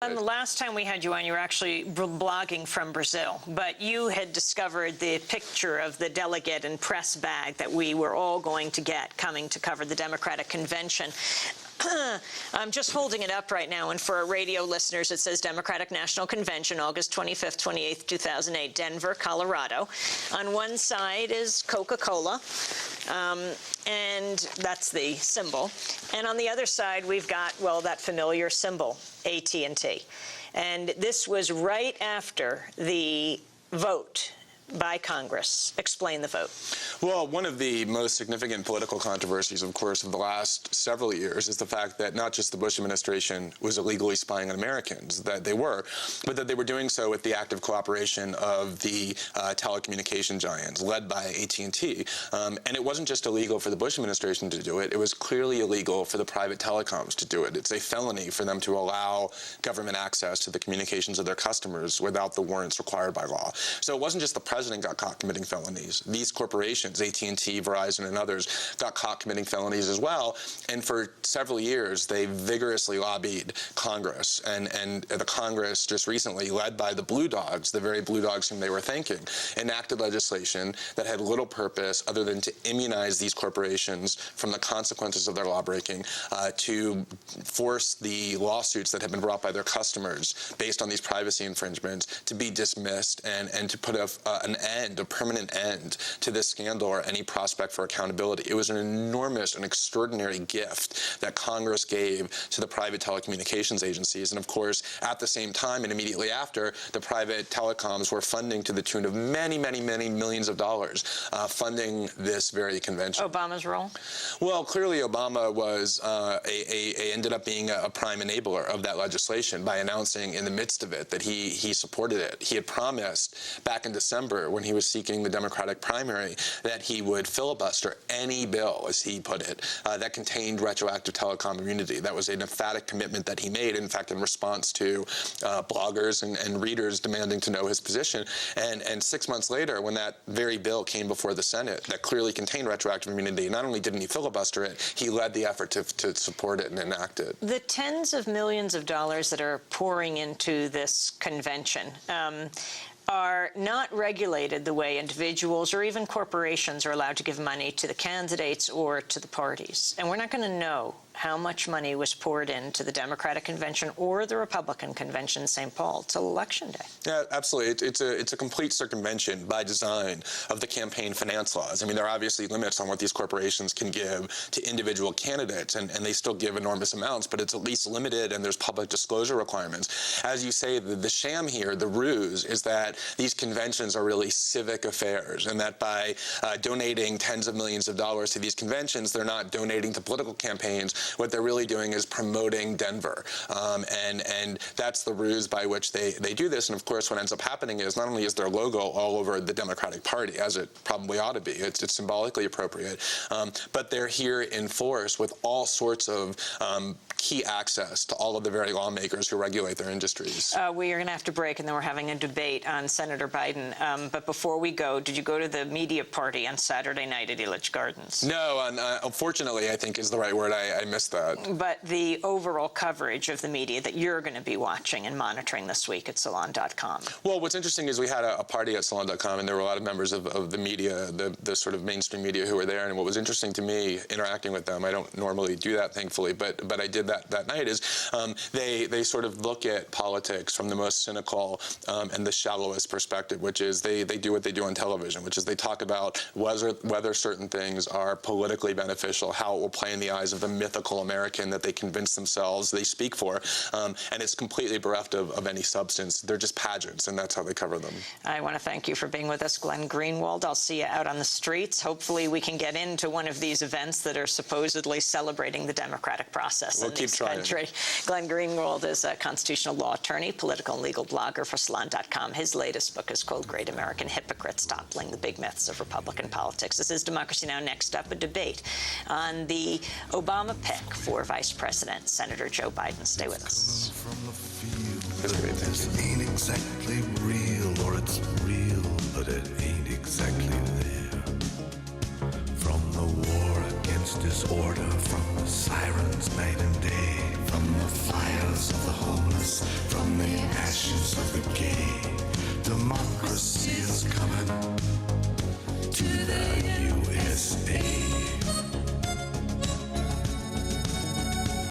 And the last time we had you on, you were actually blogging from Brazil, but you had discovered the picture of the delegate and press bag that we were all going to get coming to cover the Democratic Convention. I'm just holding it up right now, and for our radio listeners, it says Democratic National Convention, August 25th, 28th, 2008, Denver, Colorado. On one side is Coca-Cola, and that's the symbol. And on the other side, we've got, well, that familiar symbol, AT&T. And this was right after the vote by Congress. Explain the vote. Well, one of the most significant political controversies, of course, of the last several years is the fact that not just the Bush administration was illegally spying on Americans, that they were, but that they were doing so with the active cooperation of the telecommunication giants led by AT&T. And it wasn't just illegal for the Bush administration to do it, it was clearly illegal for the private telecoms to do it. It's a felony for them to allow government access to the communications of their customers without the warrants required by law. So it wasn't just the president got caught committing felonies. These corporations, AT&T, Verizon, and others, got caught committing felonies as well. And for several years, they vigorously lobbied Congress. And the Congress just recently, led by the Blue Dogs, the very Blue Dogs whom they were thanking, enacted legislation that had little purpose other than to immunize these corporations from the consequences of their lawbreaking, to force the lawsuits that have been brought by their customers based on these privacy infringements to be dismissed, and to put a permanent end to this scandal or any prospect for accountability. It was an enormous and extraordinary gift that Congress gave to the private telecommunications agencies. And of course, at the same time and immediately after, the private telecoms were funding to the tune of many, many, many millions of dollars, funding this very convention. Obama's role? Well, clearly Obama was ended up being a prime enabler of that legislation by announcing in the midst of it that he supported it. He had promised back in December, when he was seeking the Democratic primary, that he would filibuster any bill, as he put it, that contained retroactive telecom immunity. That was an emphatic commitment that he made, in fact, in response to bloggers and readers demanding to know his position. And 6 months later, when that very bill came before the Senate that clearly contained retroactive immunity, not only didn't he filibuster it, he led the effort to support it and enact it. The tens of millions of dollars that are pouring into this convention are not regulated the way individuals or even corporations are allowed to give money to the candidates or to the parties. And we're not going to know how much money was poured into the Democratic Convention or the Republican Convention in St. Paul till Election Day. Yeah, absolutely. It's a complete circumvention by design of the campaign finance laws. I mean, there are obviously limits on what these corporations can give to individual candidates, and they still give enormous amounts, but it's at least limited, and there's public disclosure requirements. As you say, the sham here, the ruse, is that these conventions are really civic affairs, and that by donating tens of millions of dollars to these conventions, they're not donating to political campaigns. What they're really doing is promoting Denver, and that's the ruse by which they do this. And of course, what ends up happening is not only is their logo all over the Democratic Party, as it probably ought to be, it's symbolically appropriate, but they're here in force with all sorts of key access to all of the very lawmakers who regulate their industries. We are going to have to break, and then we're having a debate on Senator Biden. But before we go, did you go to the media party on Saturday night at Elitch Gardens? No, unfortunately, I think is the right word. I missed that. But the overall coverage of the media that you're going to be watching and monitoring this week at Salon.com. Well, what's interesting is we had a party at Salon.com, and there were a lot of members of the media, the sort of mainstream media who were there. And what was interesting to me, interacting with them, I don't normally do that, thankfully, but I did that night, is they sort of look at politics from the most cynical and the shallowest perspective, which is they do what they do on television, which is they talk about whether certain things are politically beneficial, how it will play in the eyes of the mythical American that they convince themselves they speak for, and it's completely bereft of any substance. They're just pageants, and that's how they cover them. I want to thank you for being with us, Glenn Greenwald. I'll see you out on the streets. Hopefully we can get into one of these events that are supposedly celebrating the democratic process in this country. Glenn Greenwald is a constitutional law attorney, political and legal blogger for Salon.com. His latest book is called Great American Hypocrites, Toppling the Big Myths of Republican Politics. This is Democracy Now! Next up, a debate on the Obama pick for Vice President, Senator Joe Biden. Stay with us. This ain't exactly real, or it's real, but it ain't exactly there. From the war against disorder, from the sirens night and day, from from the fires of the homeless, from the ashes of the gay.